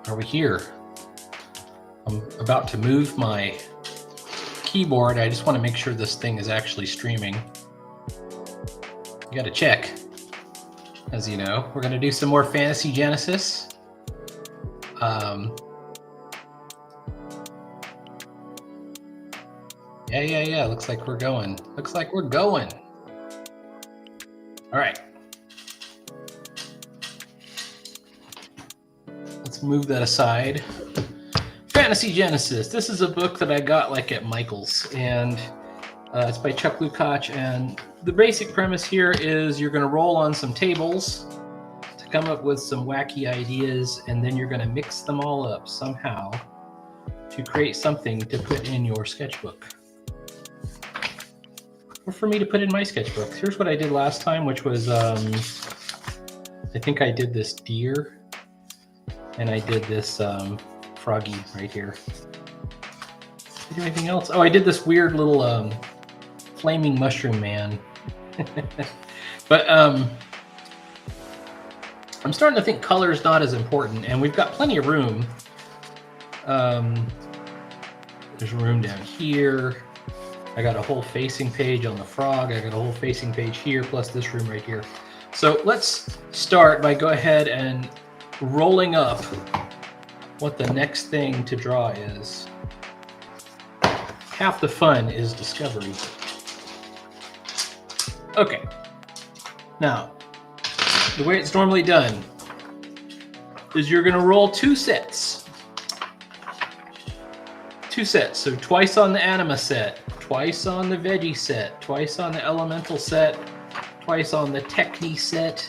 Are we here? I'm about to move my keyboard. I just want to make sure this thing is actually streaming. You got to check. As you know, we're going to do some more Fantasy Genesis. Yeah. Looks like we're going. All right. Let's move that aside. Fantasy Genesis. This is a book that I got like at Michael's, and it's by Chuck Lukács. And the basic premise here is you're going to roll on some tables to come up with some wacky ideas, and then you're going to mix them all up somehow to create something to put in your sketchbook. Or for me to put in my sketchbook. Here's what I did last time, which was, I think I did this deer, and I did this froggy right here. Did I do anything else? Oh, I did this weird little flaming mushroom man. But I'm starting to think color is not as important, and we've got plenty of room. There's room down here. I got a whole facing page on the frog. I got a whole facing page here, plus this room right here. So let's start by go ahead and rolling up what the next thing to draw is. Half the fun is discovery. Okay. Now, the way it's normally done is you're going to roll two sets. So twice on the anima set, twice on the veggie set, twice on the elemental set, twice on the techni set,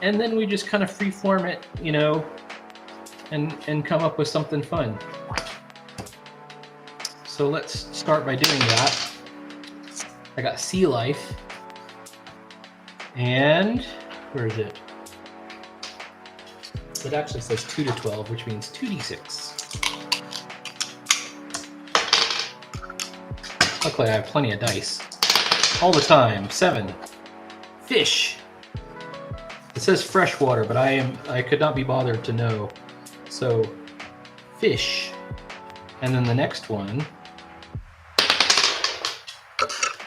and then we just kind of freeform it, you know, and come up with something fun. So let's start by doing that. I got sea life, and where is it? It actually says 2 to 12, which means 2d6. Luckily, I have plenty of dice. All the time. 7. Fish. It says freshwater, but I could not be bothered to know. So, fish. And then the next one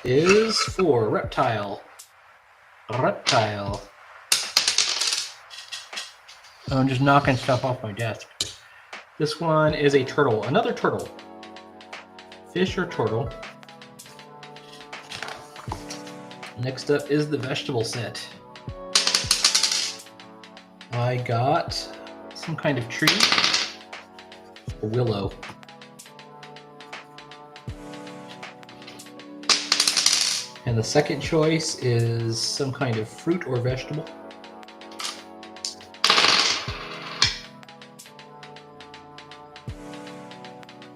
is for reptile. Reptile. Oh, I'm just knocking stuff off my desk. This one is a turtle. Another turtle. Fish or turtle. Next up is the vegetable set. I got some kind of tree, a willow. And the second choice is some kind of fruit or vegetable.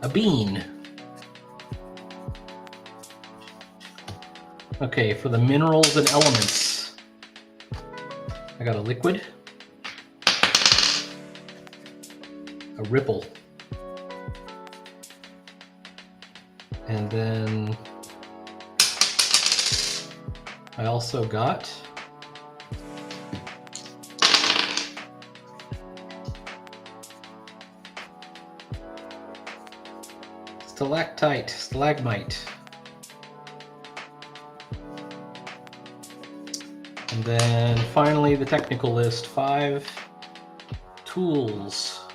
A bean. Okay, for the minerals and elements, I got a liquid, a ripple, and then I also got stalactite, stalagmite. And then finally the technical list, 5 tools.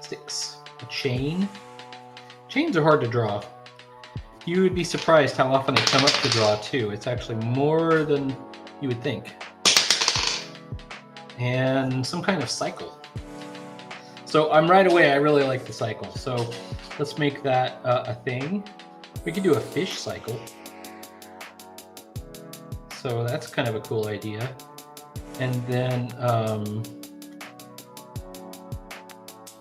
6, a chain. Chains are hard to draw. You would be surprised how often they come up to draw too. It's actually more than you would think. And some kind of cycle. So right away, I really like the cycle. So let's make that a thing. We could do a fish cycle. So that's kind of a cool idea. And then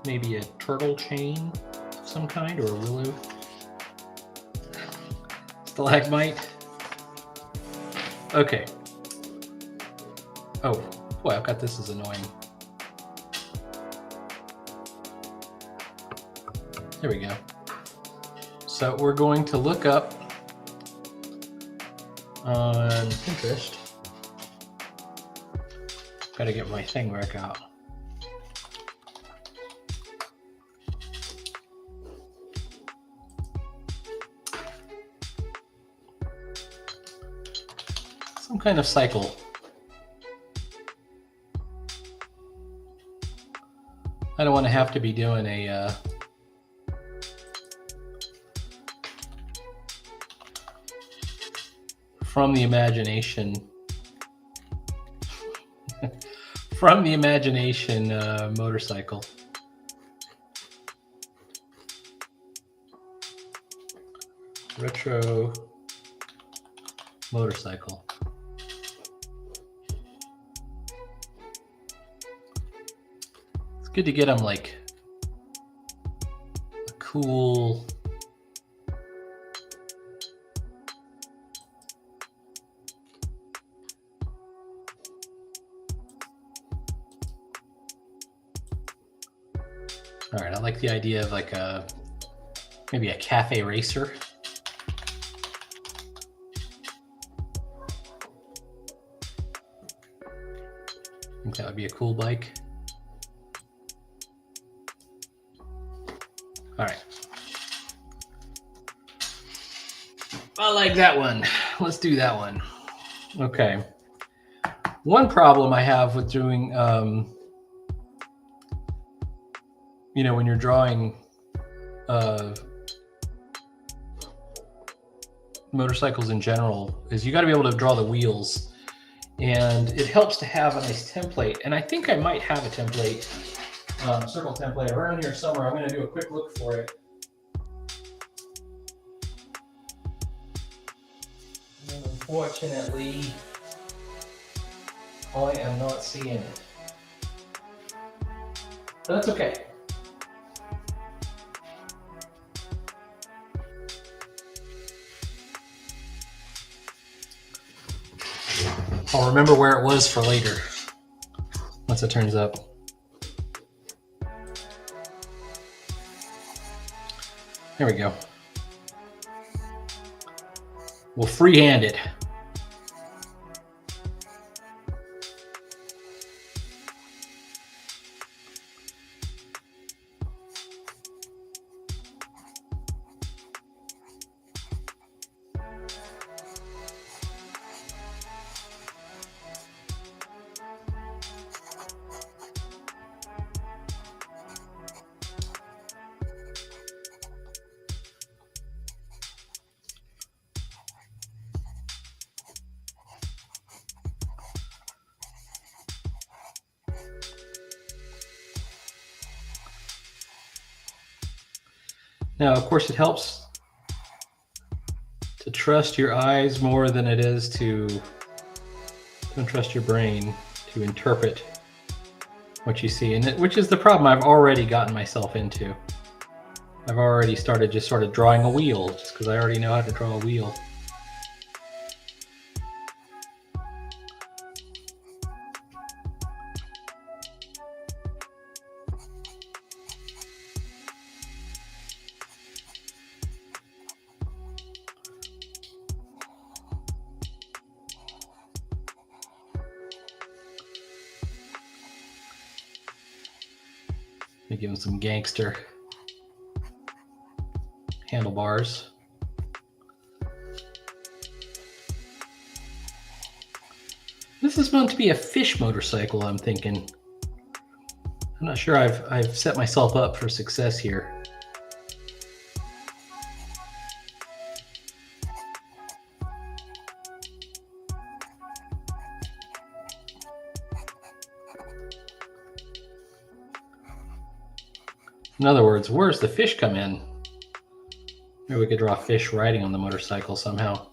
maybe a turtle chain of some kind, or a willow. Stalagmite. Okay. Oh, boy, I've got this is annoying. There we go. So we're going to look up on Pinterest. try to get my thing back out. Some kind of cycle. I don't want to have to be doing a from the imagination motorcycle. Retro motorcycle. It's good to get them like a cool All right, I like the idea of like maybe a cafe racer. I think that would be a cool bike. All right. I like that one. Let's do that one. Okay. One problem I have with doing, you know, when you're drawing motorcycles in general, is you got to be able to draw the wheels. And it helps to have a nice template. And I think I might have a template, circle template around here somewhere. I'm going to do a quick look for it. And unfortunately, I am not seeing it. But that's okay. I'll remember where it was for later, once it turns up. There we go. We'll freehand it. Now, of course, it helps to trust your eyes more than it is to trust your brain to interpret what you see, and which is the problem I've already gotten myself into. I've already started just sort of drawing a wheel just because I already know how to draw a wheel. Give him some gangster handlebars. This is meant to be a fish motorcycle, I'm thinking. I'm not sure I've set myself up for success here. In other words, where's the fish come in? Maybe we could draw fish riding on the motorcycle somehow.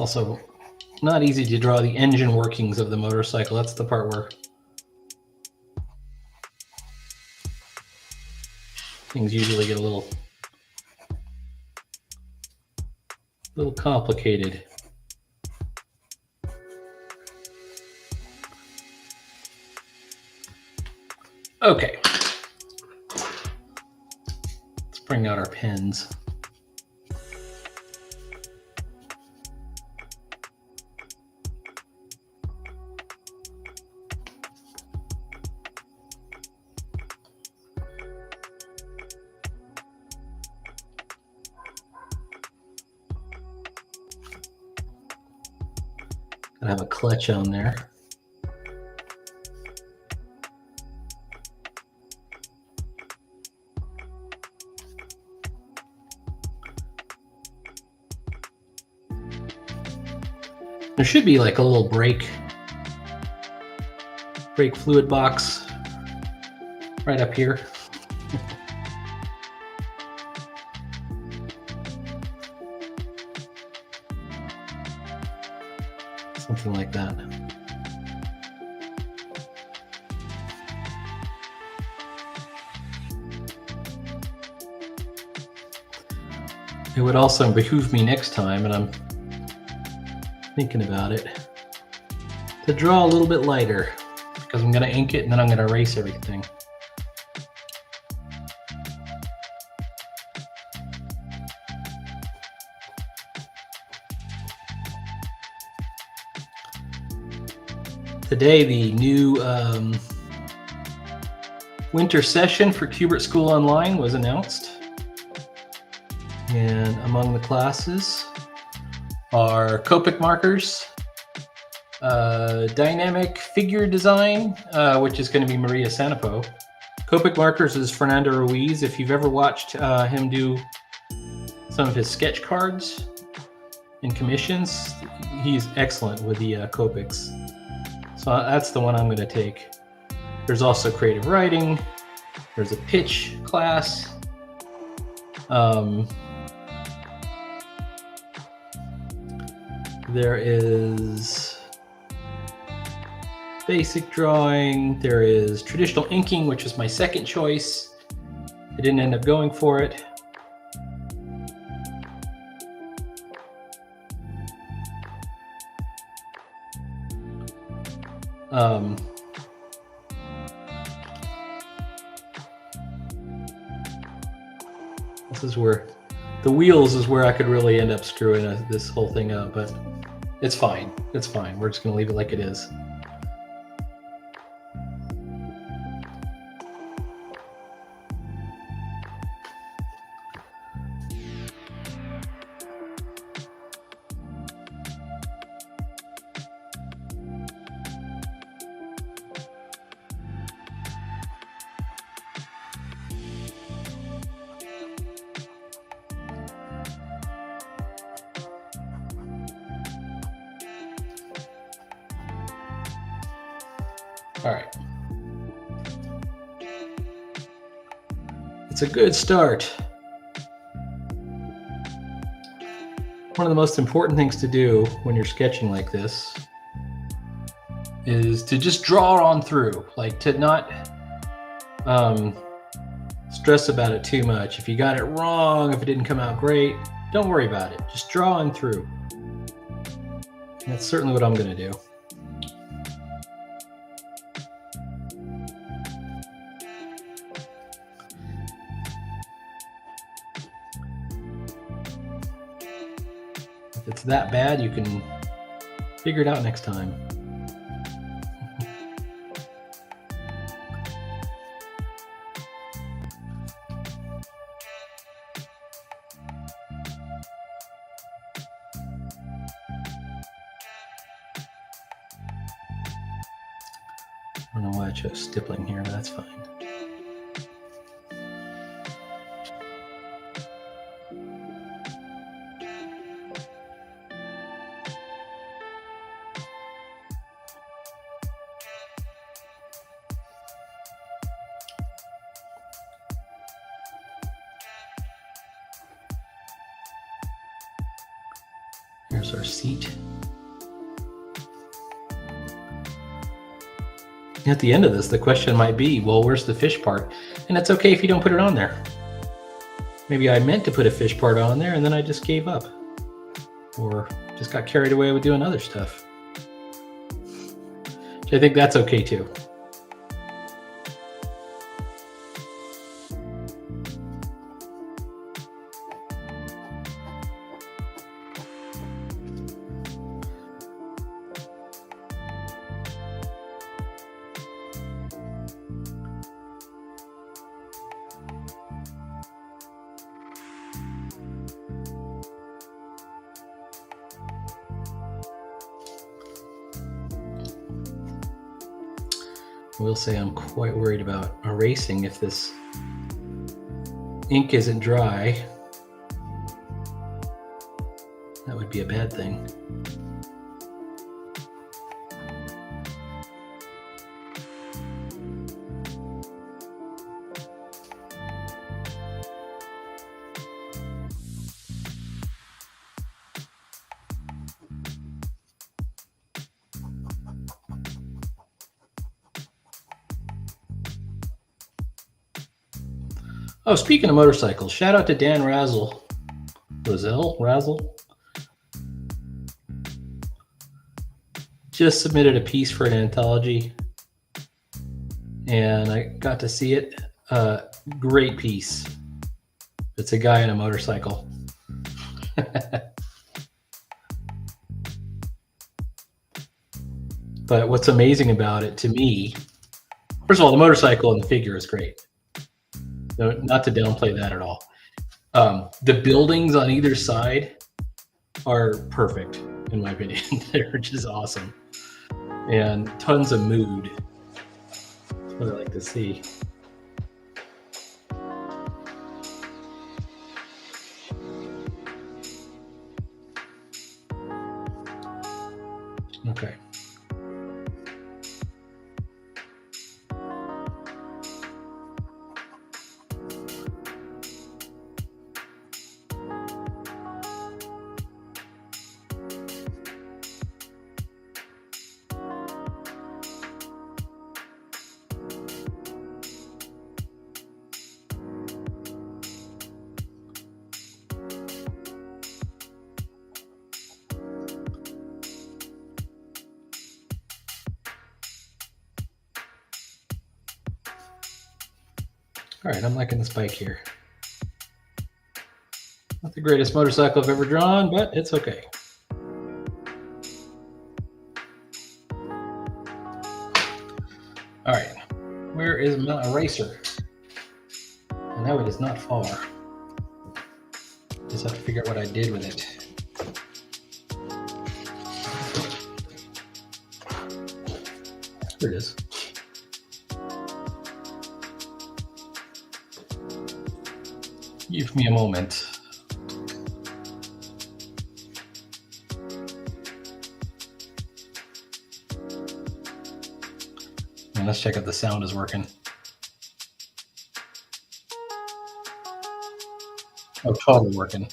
also not easy to draw the engine workings of the motorcycle. That's the part where things usually get a little complicated. Okay. Let's bring out our pens. I have a clutch on there. There should be like a little brake fluid box right up here. Something like that. It would also behoove me next time, and I'm thinking about it, to draw a little bit lighter, because I'm going to ink it and then I'm going to erase everything. Today, the new winter session for Cubert School Online was announced. And among the classes are Copic markers, dynamic figure design, which is going to be Maria Sanapo. Copic markers is Fernando Ruiz. If you've ever watched him do some of his sketch cards and commissions, he's excellent with the Copics. So that's the one I'm going to take. There's also creative writing. There's a pitch class. There is basic drawing. There is traditional inking, which was my second choice. I didn't end up going for it. This is where the wheels is where I could really end up screwing this whole thing up, but it's fine. It's fine. We're just going to leave it like it is. All right. It's a good start. One of the most important things to do when you're sketching like this is to just draw on through, like to not stress about it too much. If you got it wrong, if it didn't come out great, don't worry about it. Just draw on through. That's certainly what I'm going to do. If it's that bad, you can figure it out next time. I don't know why I chose stippling here, but that's fine. Here's our seat. At the end of this, the question might be, well, where's the fish part? And it's okay if you don't put it on there. Maybe I meant to put a fish part on there and then I just gave up. Or just got carried away with doing other stuff. I think that's okay too. I will say I'm quite worried about erasing if this ink isn't dry. That would be a bad thing. Oh, speaking of motorcycles, shout out to Dan Razzle. Razzle? Just submitted a piece for an anthology, and I got to see it. Great piece. It's a guy on a motorcycle. But what's amazing about it to me, first of all, the motorcycle and the figure is great. No, not to downplay that at all. The buildings on either side are perfect, in my opinion. They're just awesome. And tons of mood. That's what I like to see. Okay. All right, I'm liking this bike here. Not the greatest motorcycle I've ever drawn, but it's okay. All right, where is my eraser? I know it is not far. Just have to figure out what I did with it. There it is. Give me a moment. And let's check if the sound is working. Oh, totally working.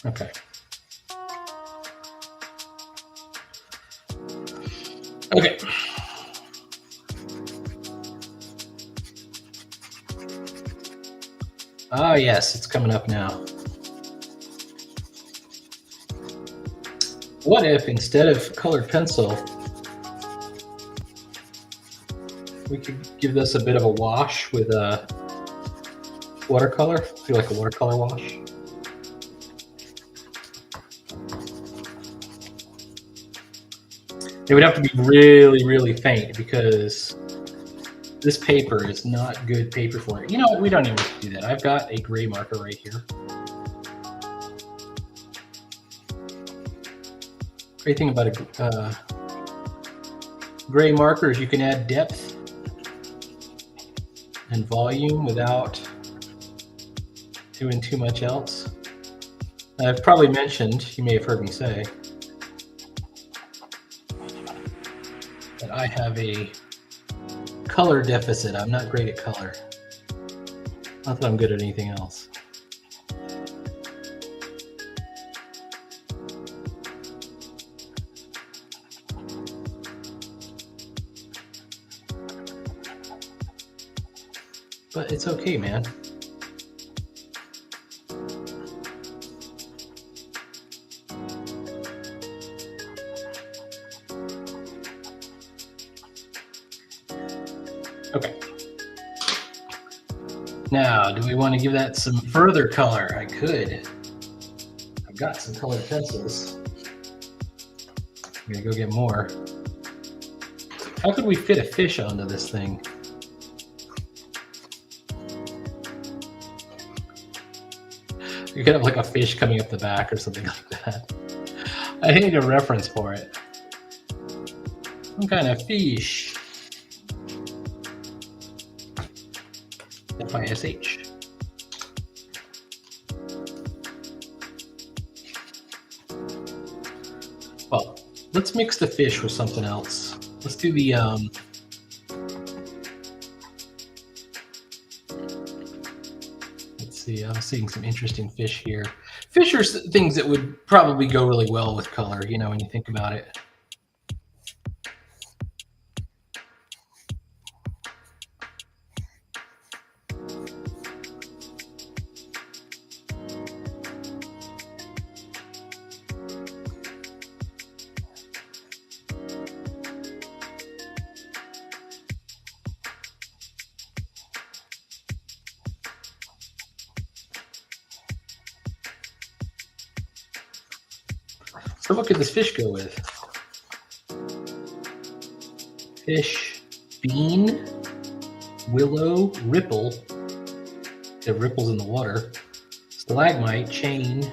Okay. Okay. Ah, yes, it's coming up now. What if instead of colored pencil, we could give this a bit of a wash with a watercolor? I feel like a watercolor wash. It would have to be really, really faint because this paper is not good paper for it. You know what? We don't even have to do that. I've got a gray marker right here. Great thing about a gray marker is you can add depth and volume without doing too much else. I've probably mentioned, you may have heard me say, that I have a color deficit. I'm not great at color. Not that I'm good at anything else. but it's okay, man. Okay. Now, do we want to give that some further color? I could. I've got some colored pencils. I'm gonna go get more. How could we fit a fish onto this thing? You could have like a fish coming up the back or something like that. I need a reference for it. Some kind of fish. F-I-S-H. Well, let's mix the fish with something else. Let's do the let's see, I'm seeing some interesting fish here. Fish are things that would probably go really well with color, you know, when you think about it. So what could this fish go with? Fish, bean, willow, ripple. There are ripples in the water. Stalagmite, chain.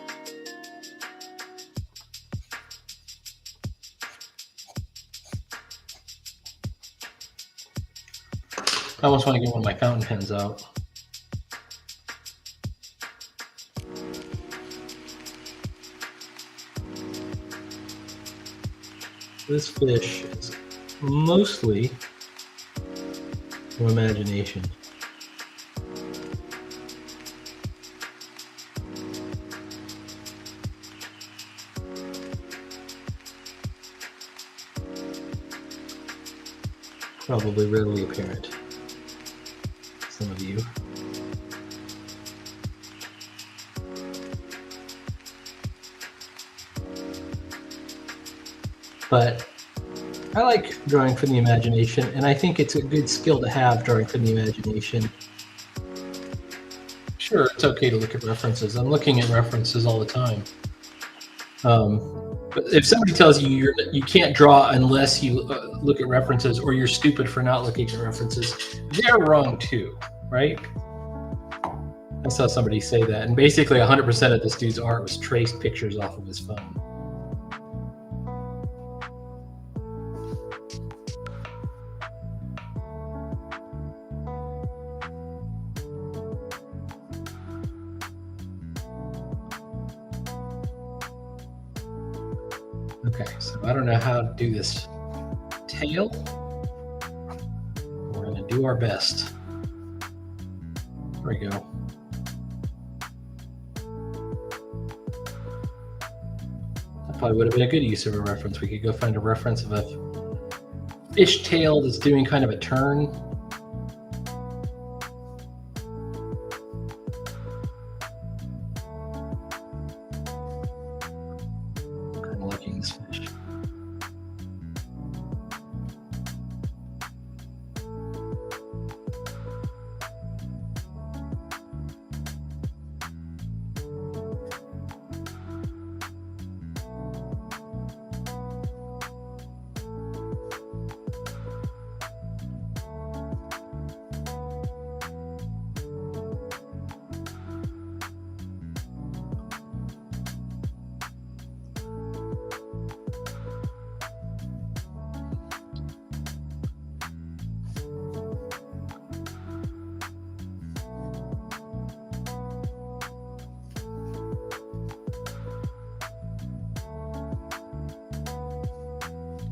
I almost want to get one of my fountain pens out. This fish is mostly from imagination. Probably readily apparent to some of you. But I like drawing from the imagination, and I think it's a good skill to have, drawing from the imagination. Sure, it's okay to look at references. I'm looking at references all the time. But if somebody tells you you can't draw unless you look at references, or you're stupid for not looking at references, they're wrong too, right? I saw somebody say that, and basically 100% of this dude's art was traced pictures off of his phone. Okay, so I don't know how to do this tail. We're going to do our best. There we go. That probably would have been a good use of a reference. We could go find a reference of a fish tail that's doing kind of a turn.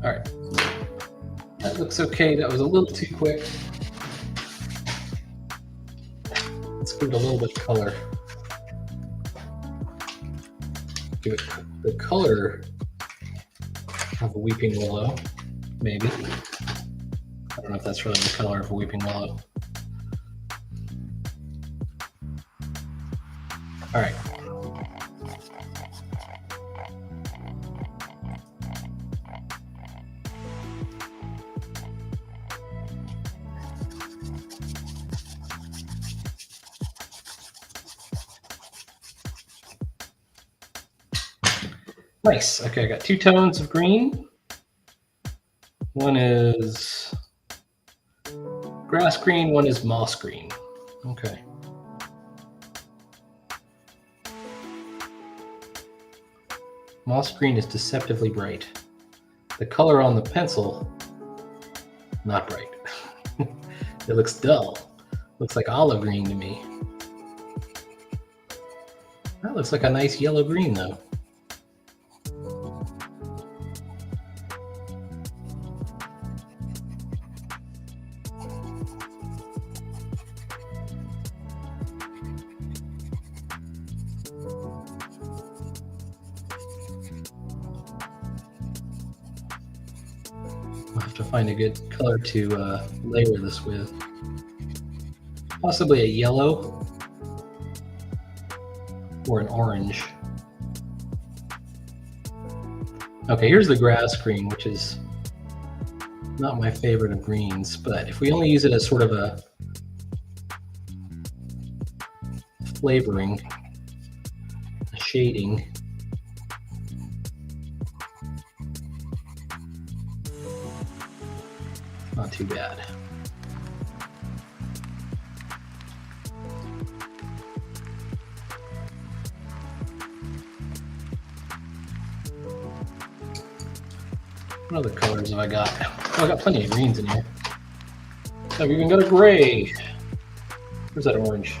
All right, that looks okay. That was a little too quick. Let's give it a little bit of color. Give it the color of a weeping willow, maybe. I don't know if that's really the color of a weeping willow. All right. Nice. Okay, I got two tones of green. One is grass green, one is moss green. Okay. Moss green is deceptively bright. The color on the pencil, not bright. It looks dull. Looks like olive green to me. That looks like a nice yellow green though. I'll have to find a good color to layer this with. Possibly a yellow or an orange. Okay, here's the grass green, which is not my favorite of greens, but if we only use it as sort of a flavoring, a shading, not too bad. What other colors have I got? Oh, I got plenty of greens in here. I've even got a gray. Where's that orange?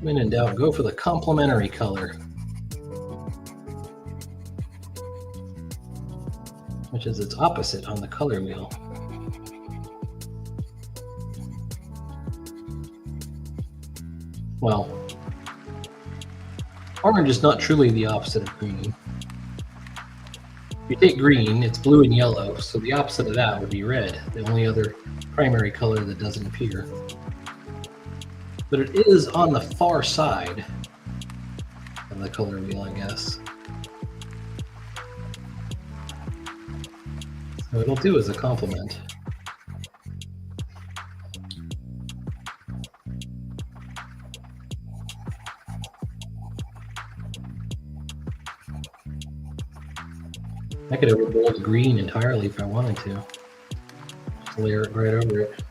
When in doubt, go for the complementary color, which is its opposite on the color wheel. Well, orange is not truly the opposite of green. If you take green, it's blue and yellow, so the opposite of that would be red, the only other primary color that doesn't appear. But it is on the far side of the color wheel, I guess. So it'll do as a complement. I could overbold green entirely if I wanted to. Just layer it right over it.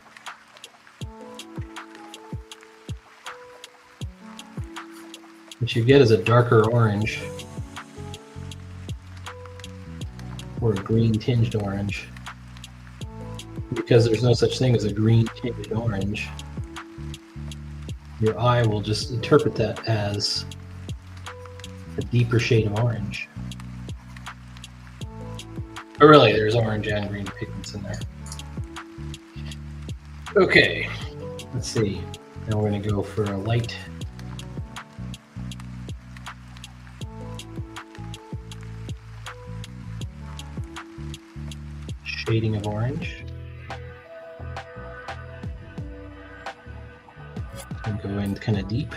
What you get is a darker orange, or a green tinged orange. Because there's no such thing as a green tinged orange, your eye will just interpret that as a deeper shade of orange. But really, there's orange and green pigments in there. Okay, let's see. Now we're going to go for a light shading of orange. And go in kind of deep.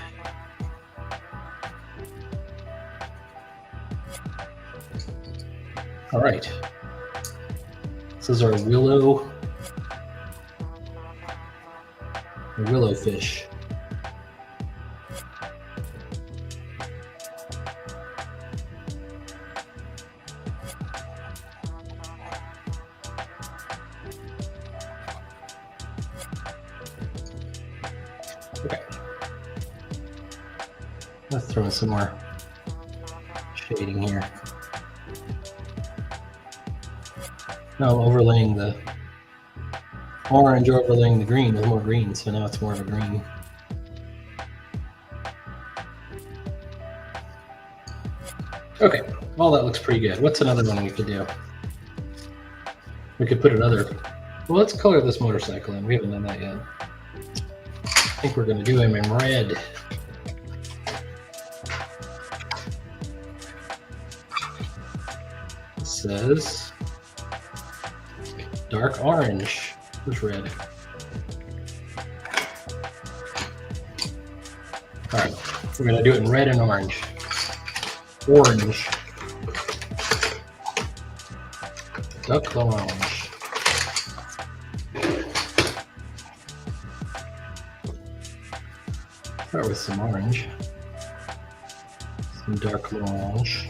All right. This is our willow fish. Okay. Let's throw in some more shading here. Now I'm overlaying the orange, overlaying the green with more green, so now it's more of a green. Okay, well that looks pretty good. What's another one we could do? We could put another, well, let's color this motorcycle in. We haven't done that yet. I think we're going to do him in red. It says dark orange. Where's red? All right, we're gonna do it in red and orange. Orange. Duck orange. Start with some orange. Some dark orange.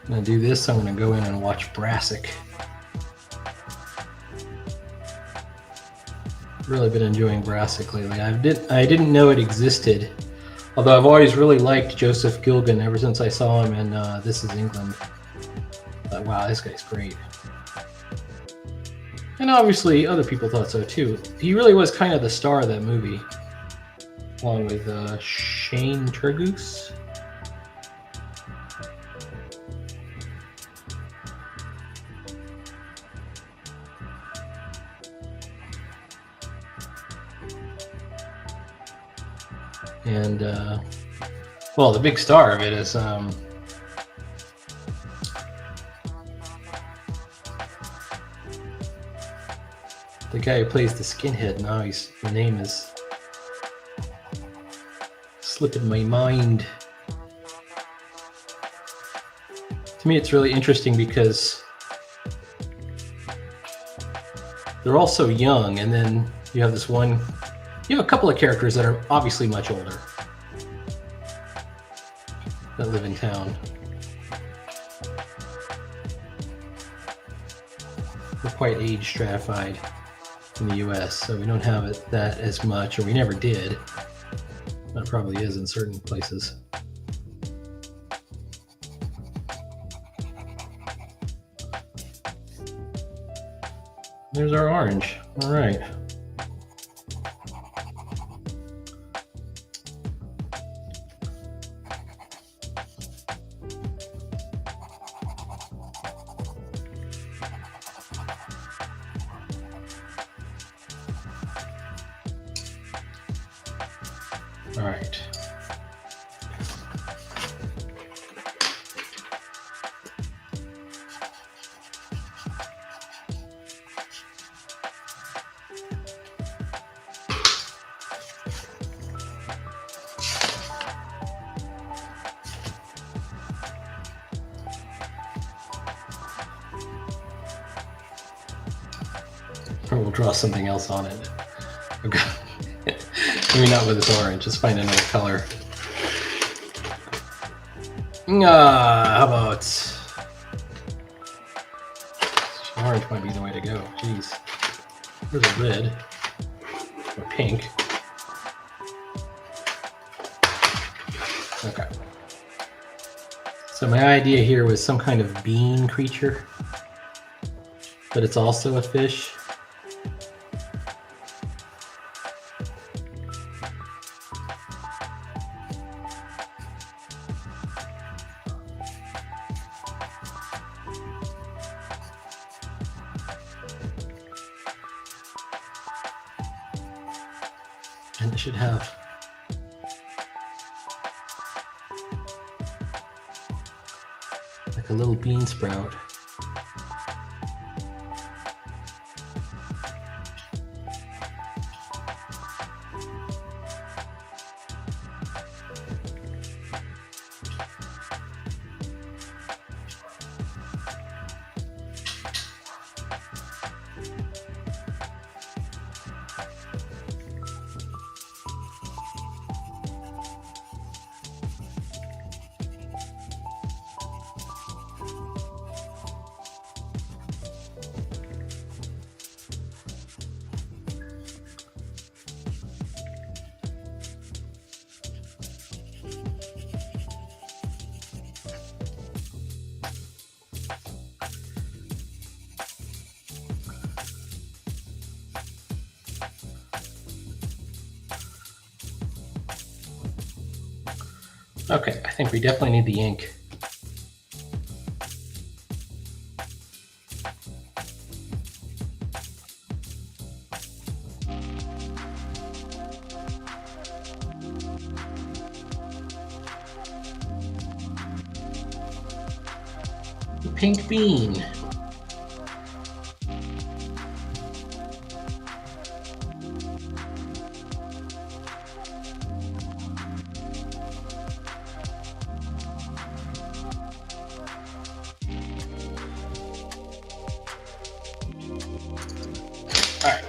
I'm going to do this. I'm going to go in and watch Brassic. Really been enjoying Brassic lately. I didn't know it existed, although I've always really liked Joseph Gilgan ever since I saw him in This Is England. Wow, this guy's great. And obviously other people thought so too. He really was kind of the star of that movie, along with Shane Turgoose. And well, the big star of it is the guy who plays the skinhead. Now his name is slipping my mind. To me, it's really interesting because they're all so young, and then you have this one. You have a couple of characters that are obviously much older that live in town. We're quite age stratified in the US, so we don't have that as much, or we never did. That probably is in certain places. There's our orange. All right. All right. Or we'll draw something else on it. Okay. Maybe not with this orange. Let's find another color. How about orange? Might be the way to go. Jeez. There's a red or pink. Okay. So my idea here was some kind of bean creature, but it's also a fish. And it should have like a little bean sprout. Okay, I think we definitely need the ink. The pink bean. All right.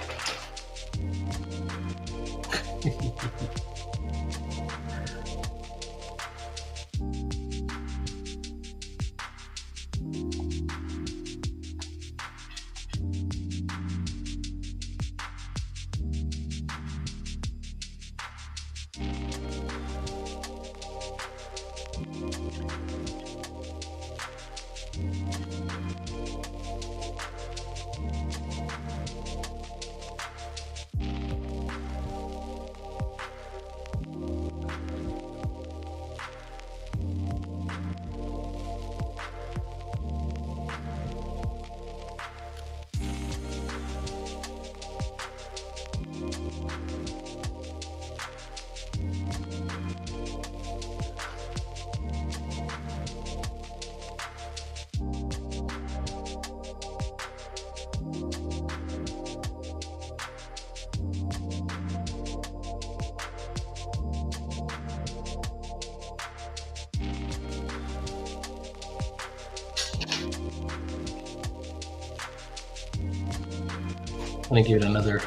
I'm gonna give it another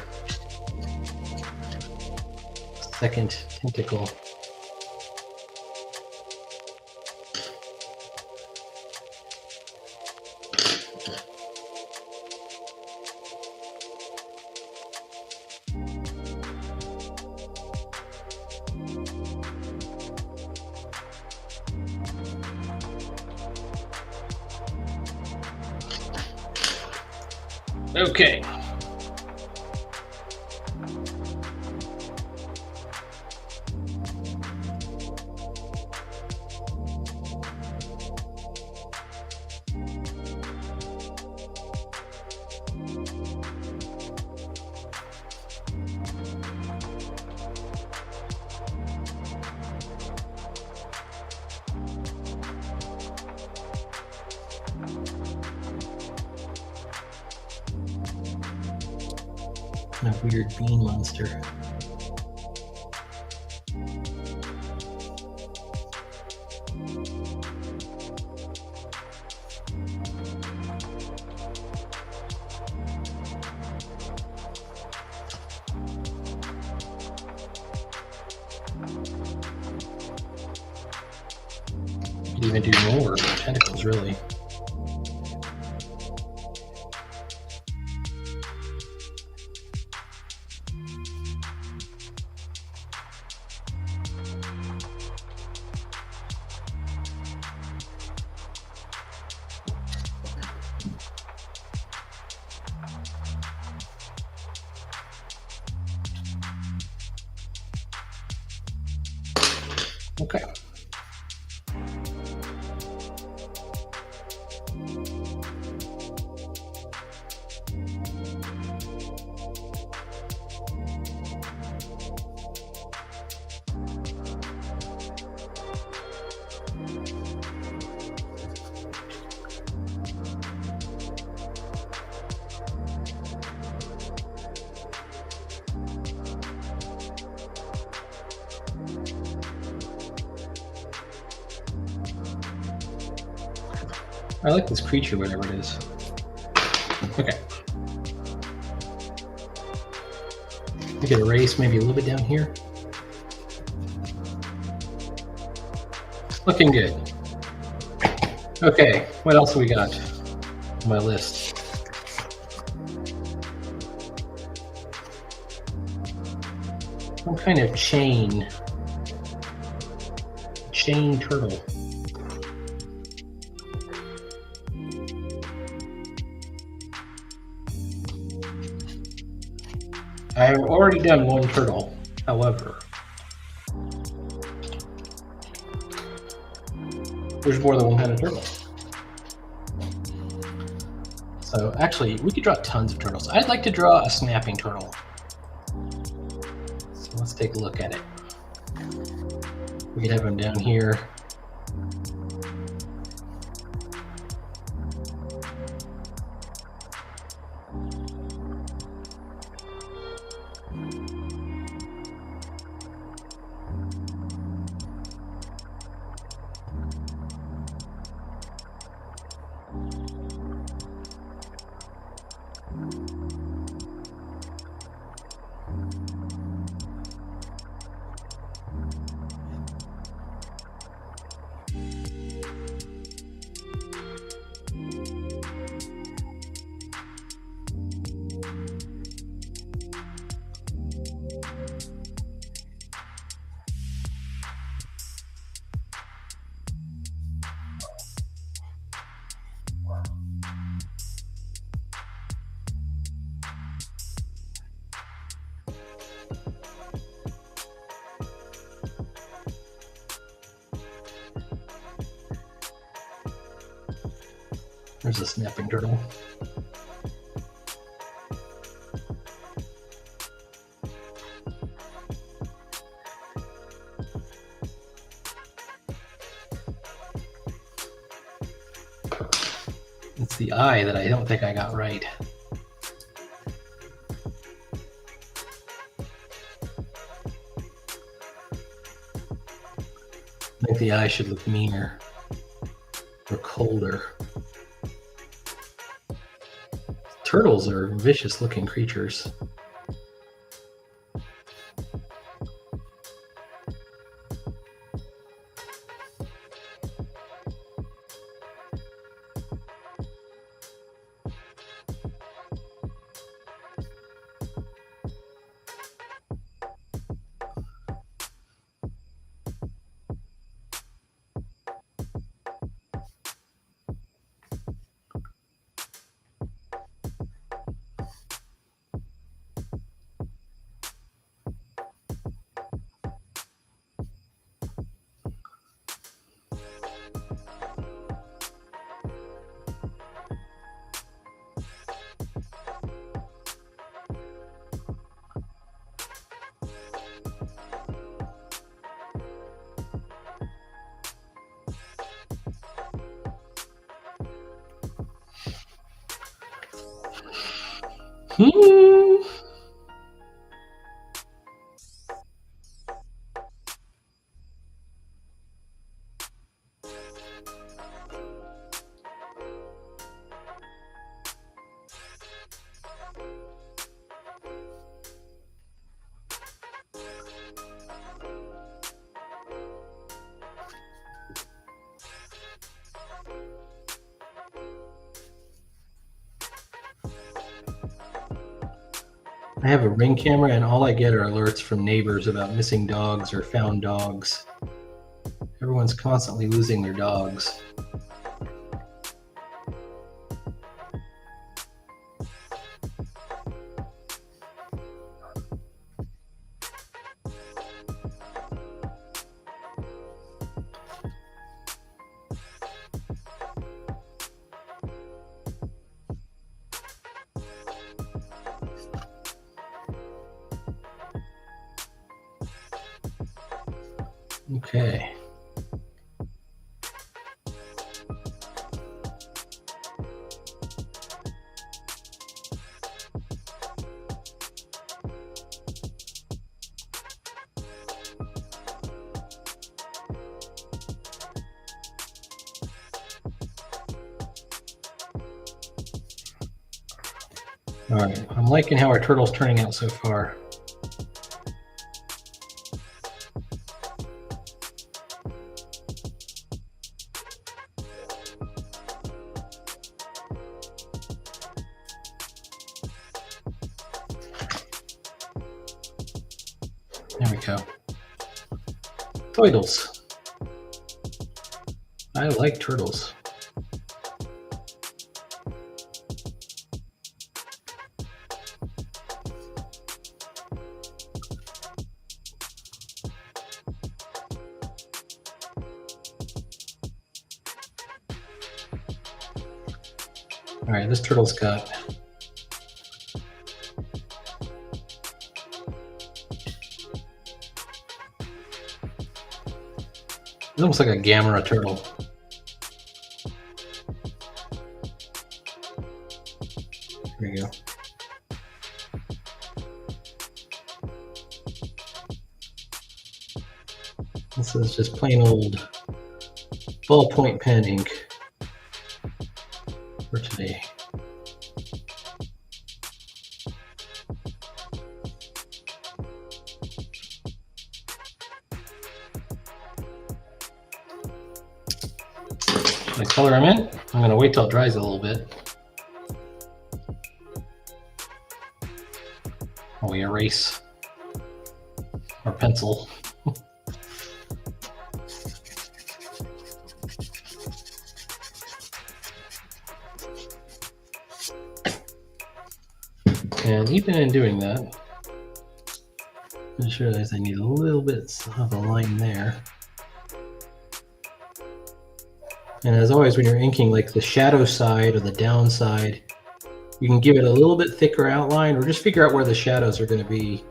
second tentacle. Okay. A weird bean monster. Could even do more tentacles, really. Okay. I like this creature, whatever it is. Okay. We could erase maybe a little bit down here. Looking good. Okay, what else we got on my list? Some kind of chain turtle. I've already done one turtle, however. There's more than one kind of turtle. So actually, we could draw tons of turtles. I'd like to draw a snapping turtle. So let's take a look at it. We could have him down here. There's a snapping turtle. It's the eye that I don't think I got right. I think the eye should look meaner or colder. Turtles are vicious looking creatures. I have a Ring camera and all I get are alerts from neighbors about missing dogs or found dogs. Everyone's constantly losing their dogs. Okay. All right, I'm liking how our turtle's turning out so far. There we go. Turtles. I like turtles. All right, this turtle's got it's almost like a Gamera turtle. There you go. This is just plain old ballpoint pen ink for today. The color I'm in, I'm going to wait till it dries a little bit. While we erase our pencil. And even in doing that, I just realized I need a little bit of a line there. And as always, when you're inking like the shadow side or the down side, you can give it a little bit thicker outline or just figure out where the shadows are going to be.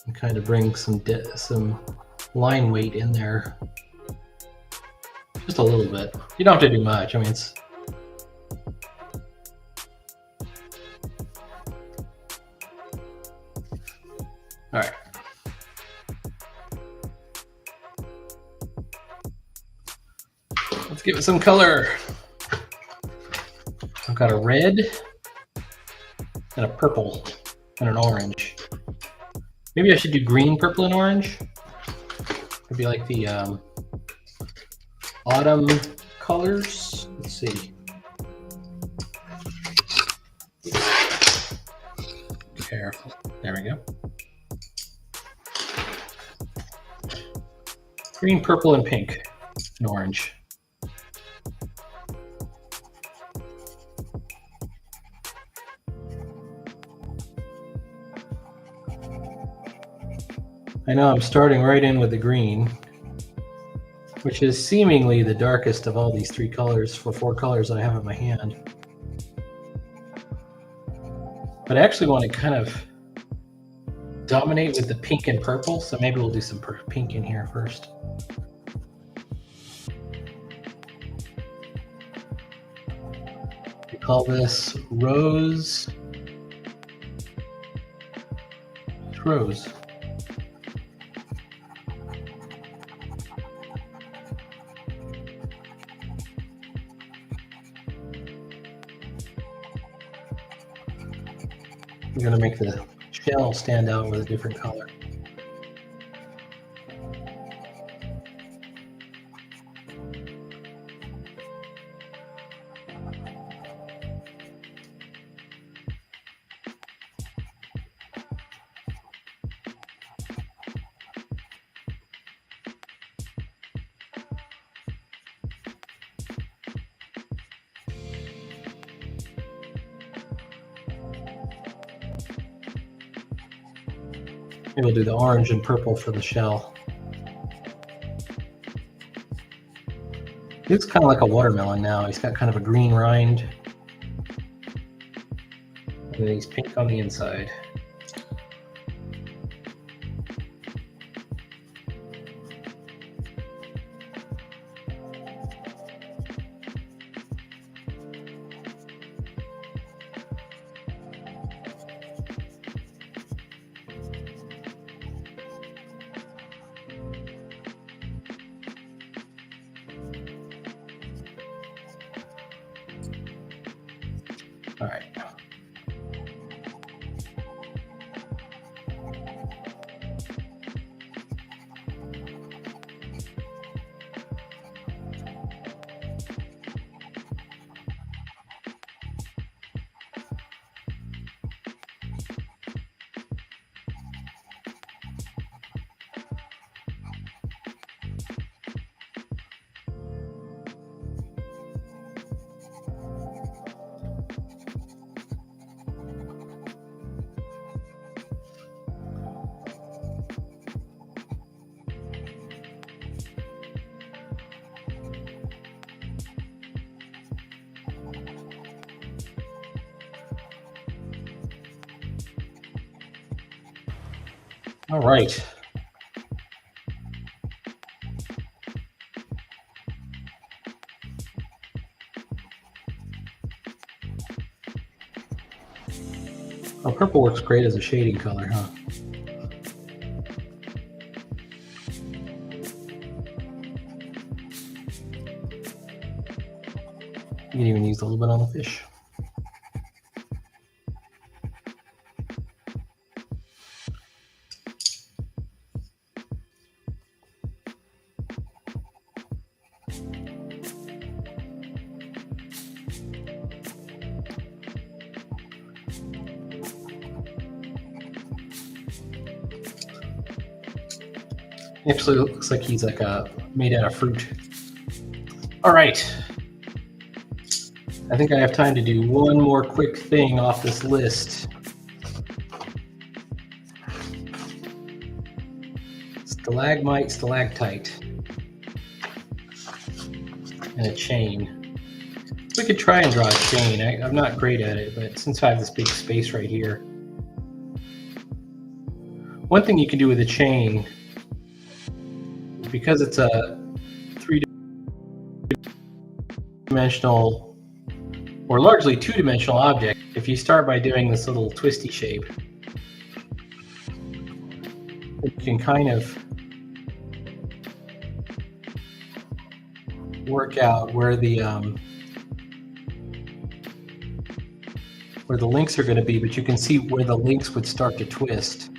And kind of bring some line weight in there. Just a little bit. You don't have to do much. I mean, it's all right. Let's give it some color. I've got a red and a purple and an orange. Maybe I should do green, purple, and orange. It'd be like the autumn colors. Let's see. Careful. There we go. Green, purple, and pink, and orange. I know I'm starting right in with the green, which is seemingly the darkest of all these three colors for four colors I have in my hand. But I actually want to kind of dominate with the pink and purple, so maybe we'll do some pink in here first. We call this rose. It's rose. We're going to make the shell stand out with a different color. Maybe we'll do the orange and purple for the shell. He looks kind of like a watermelon now. He's got kind of a green rind. And then he's pink on the inside. All right. All right. Oh, purple works great as a shading color, huh? You can even use a little bit on the fish. Actually, it looks like he's like made out of fruit. All right. I think I have time to do one more quick thing off this list. Stalagmite, stalactite, and a chain. We could try and draw a chain. I'm not great at it, but since I have this big space right here. One thing you can do with a chain, because it's a three-dimensional or largely two-dimensional object, if you start by doing this little twisty shape, you can kind of work out where the links are going to be, but you can see where the links would start to twist.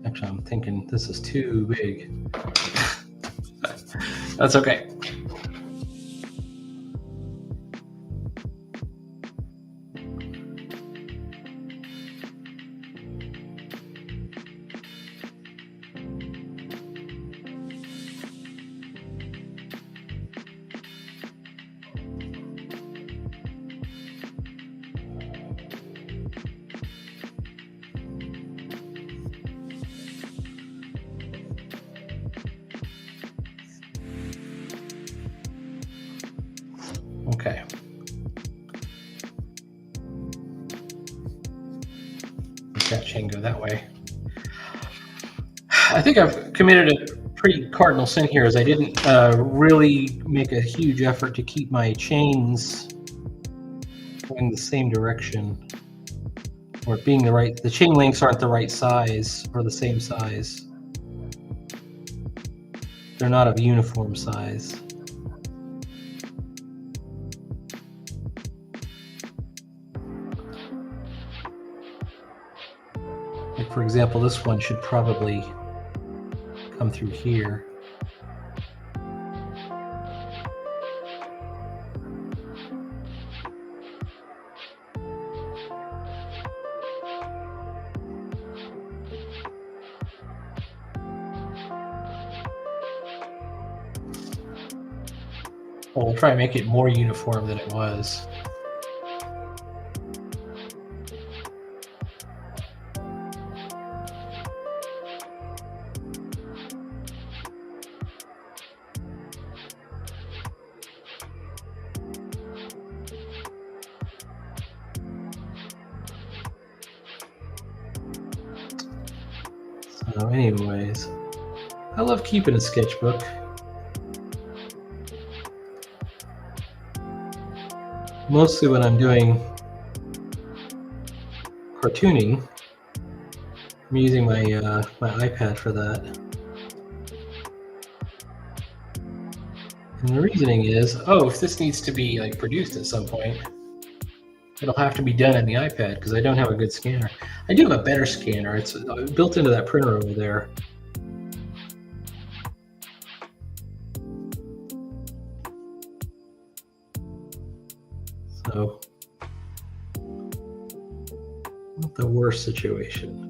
Actually, I'm thinking this is too big. That's okay. Okay. Make that chain go that way. I think I've committed a pretty cardinal sin here, as I didn't really make a huge effort to keep my chains going the same direction, or being the chain links aren't the right size or the same size. They're not of uniform size. Like, for example, this one should probably come through here. Well, we'll try and make it more uniform than it was. So anyways, I love keeping a sketchbook. Mostly when I'm doing cartooning, I'm using my my iPad for that. And the reasoning is, if this needs to be like produced at some point, it'll have to be done in the iPad because I don't have a good scanner. I do have a better scanner. It's built into that printer over there. So, not the worst situation.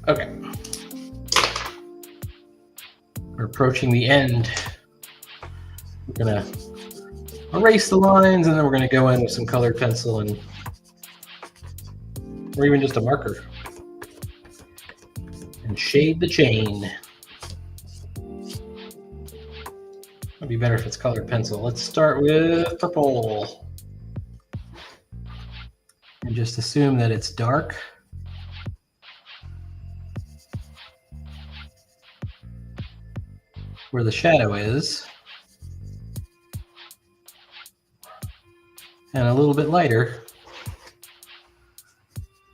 Okay. approaching the end. We're gonna erase the lines, and then we're gonna go in with some colored pencil and or even just a marker and shade the chain. It'd be better if it's colored pencil. Let's start with purple. And just assume that it's dark. Where the shadow is. And a little bit lighter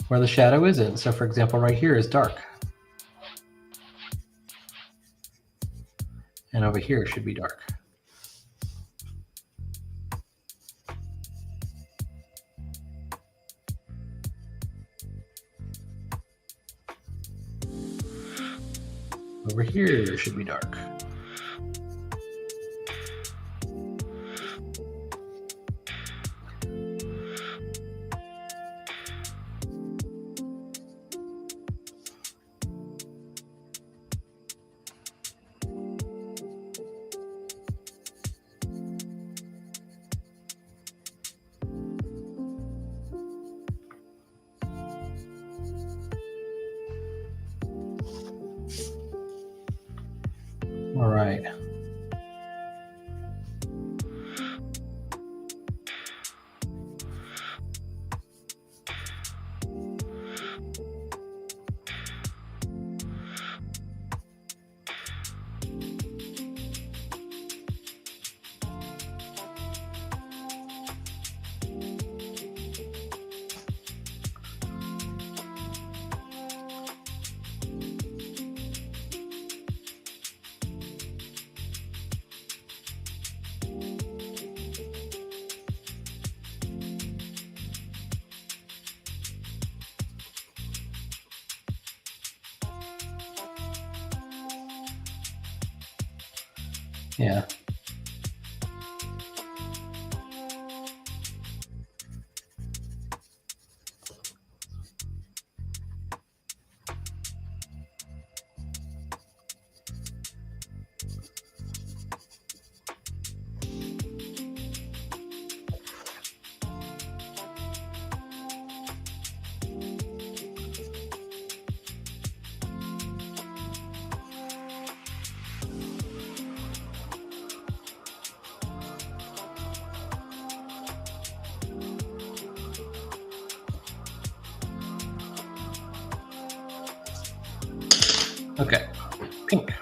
where the shadow isn't. So for example, right here is dark. And over here it should be dark. Over here should be dark. All right. Yeah. Okay, pink.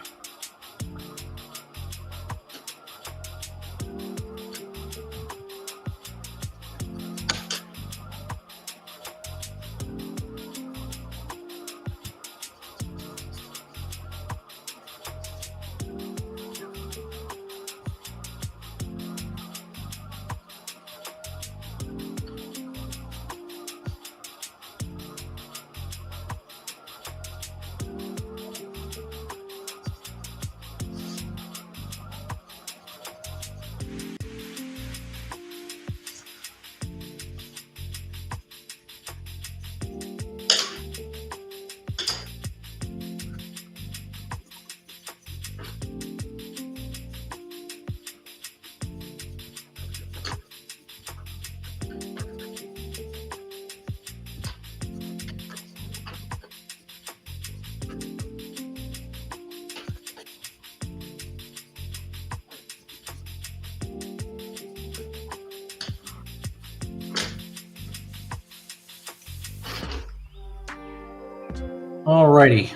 Alrighty.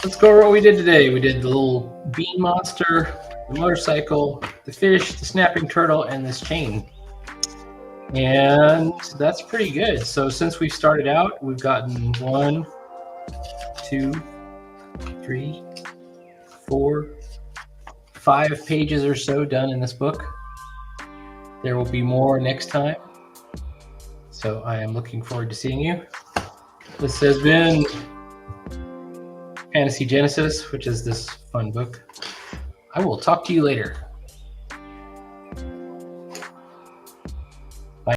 Let's go over what we did today. We did the little bean monster, the motorcycle, the fish, the snapping turtle, and this chain. And that's pretty good. So since we started out, we've gotten 1, 2, 3, 4, 5 pages or so done in this book. There will be more next time. So I am looking forward to seeing you. This has been Fantasy Genesis, which is this fun book. I will talk to you later.